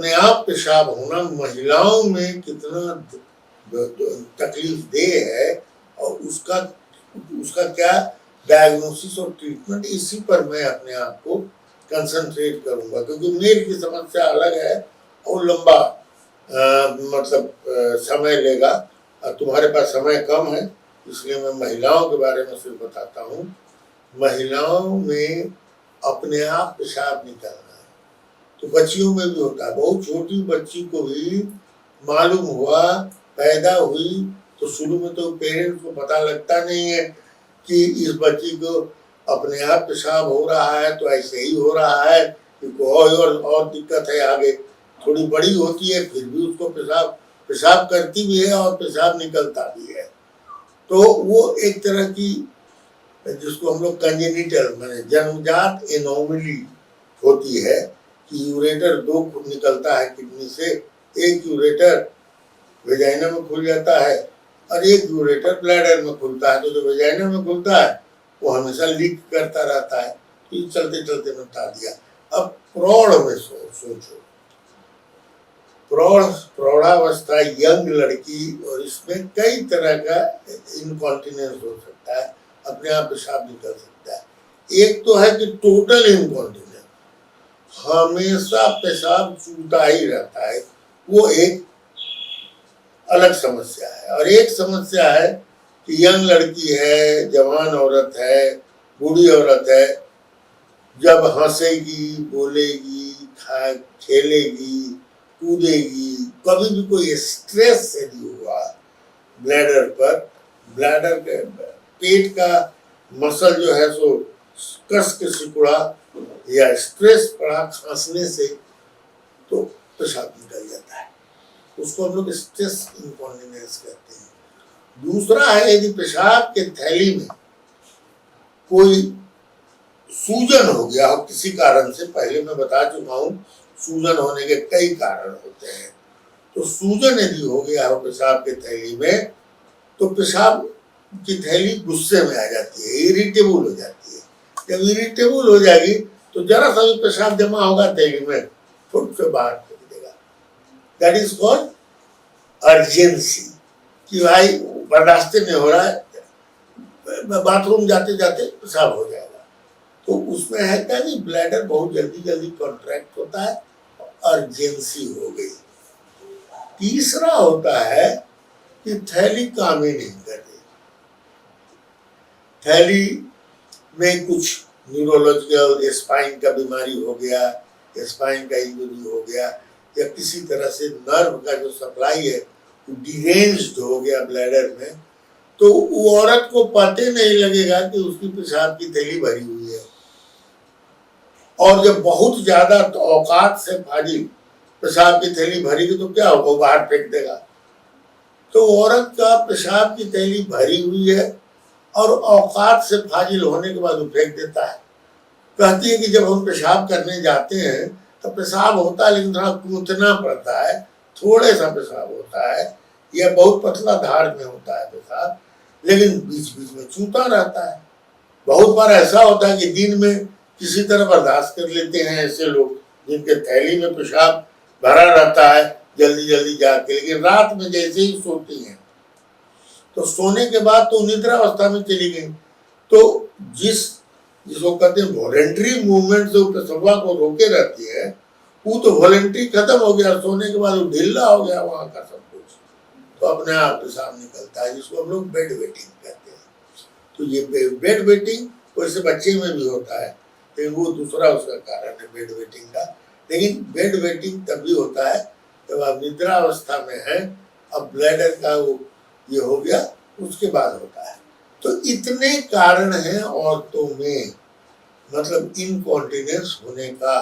अपने आप पेशाब होना महिलाओं में कितना तकलीफ दे है और उसका उसका क्या डायग्नोसिस और ट्रीटमेंट, इसी पर मैं अपने आप को कंसंट्रेट करूंगा, क्योंकि मेल की समस्या अलग है और लंबा समय लेगा और तुम्हारे पास समय कम है, इसलिए मैं महिलाओं के बारे में सिर्फ बताता हूँ। महिलाओं में अपने आप पेशाब निकलना है तो बच्चियों में भी होता है। बहुत छोटी बच्ची को भी मालूम हुआ, पैदा हुई तो शुरू में तो पेरेंट्स को पता लगता नहीं है कि इस बच्ची को अपने आप पेशाब हो रहा है तो ऐसे ही हो रहा है कि कोई और दिक्कत है आगे। थोड़ी बड़ी होती है फिर भी उसको पेशाब करती भी है और पेशाब निकलता भी है। तो वो एक तरह की, जिसको हम लोग कंजेनिटल माने जन्मजात एनोमली होती है कि यूरेटर 2 निकलता है किडनी से, एक यूरेटर वेजाइना में खुल जाता है और एक यूरेटर ब्लैडर में खुलता है। तो जो वेजाइना में खुलता है वो हमेशा लीक करता रहता है, तो चलते चलते मैं बता दिया। अब प्रौढ़ में सोचो, प्रौढ़ावस्था, यंग लड़की, और इसमें कई तरह का इनकॉन्टिनेंस हो सकता है, अपने आप पेशाब निकल सकता है। एक तो है कि टोटल इनकॉन्टिनेंस, हमेशा पेशाब चूता ही रहता है, वो एक अलग समस्या है। और एक समस्या है कि यंग लड़की है, जवान औरत है, बूढ़ी औरत है, जब हंसेगी, बोलेगी, खेलेगी, कूदेगी, कभी भी कोई स्ट्रेस यदि हुआ ब्लैडर पर, ब्लैडर के पेट का मसल जो है सो कस के सिकुड़ा या स्ट्रेस पड़ा खांसने से, तो पेशाब निकल जाता है। उसको हम लोग स्ट्रेस इनकॉन्टिनेंस कहते हैं। दूसरा है यदि पेशाब के थैली में कोई सूजन हो गया हो किसी कारण से, पहले मैं बता चुका हूँ सूजन होने के कई कारण होते हैं। तो सूजन यदि हो गया हो पेशाब के थैली में, तो पेशाब की थैली गुस्से में आ जाती है, इरिटेबल हो जाती है। जब इरिटेबल हो जाएगी तो जरा सा भी पेशाब जमा होगा थैली में, फुट से बाहर फेंक देगा। दैट इज कॉल्ड अर्जेंसी, कि भाई बर्दाश्त नहीं हो रहा है, बाथरूम जाते जाते पेशाब हो जाएगा। तो उसमें है क्या कि ब्लैडर बहुत जल्दी जल्दी कॉन्ट्रैक्ट होता है, अर्जेंसी हो गई। तीसरा होता है कि थैली काम ही नहीं कर रही, थैली में कुछ न्यूरोलॉजिकल, स्पाइन का बीमारी हो गया, स्पाइन का इंजरी हो गया, या किसी तरह से नर्व का जो सप्लाई है डिरेंज्ड हो गया ब्लैडर में, तो वो औरत को पता नहीं लगेगा कि उसकी पेशाब की थैली भरी हुई है। और जब बहुत ज्यादा औकात से फाजिल पेशाब की थैली भरेगी तो क्या होगा, वो बाहर फेंक देगा। तो औरत का पेशाब की थैली भरी हुई है और औकात से फाजिल होने के बाद वो फेंक देता है। कहती है कि जब हम पेशाब करने जाते हैं तो पेशाब होता है लेकिन थोड़ा कूदना पड़ता है, थोड़े सा पेशाब होता है, यह बहुत पतला धार में होता है पेशाब, लेकिन बीच बीच में चूता रहता है। बहुत बार ऐसा होता है कि दिन में किसी तरह बर्दाश्त कर लेते हैं ऐसे लोग जिनके थैली में पेशाब भरा रहता है जल्दी जल्दी जाके, लेकिन रात में जैसे ही सोती हैं तो सोने के बाद तो निद्रा अवस्था में चली गई, तो जिसको कहते हैं वॉलेंट्री मूवमेंट से पेशवा को रोके रहती है, वो तो वॉलेंट्री खत्म हो गया, सोने के बाद वो ढीला हो गया वहां का सब कुछ, तो अपने आप पेशाब निकलता है, जिसको हम लोग बेड वेटिंग कहते हैं। तो ये बेड वेटिंग वैसे बच्चे में भी होता है, लेकिन वो दूसरा उसका कारण है बेड वेटिंग का। लेकिन बेड वेटिंग तभी होता है जब आप निद्रा अवस्था में हैं, अब ब्लैडर का वो ये हो गया, उसके बाद होता है। तो इतने कारण हैं औरतों में, मतलब इनकॉन्टिनेंस होने का।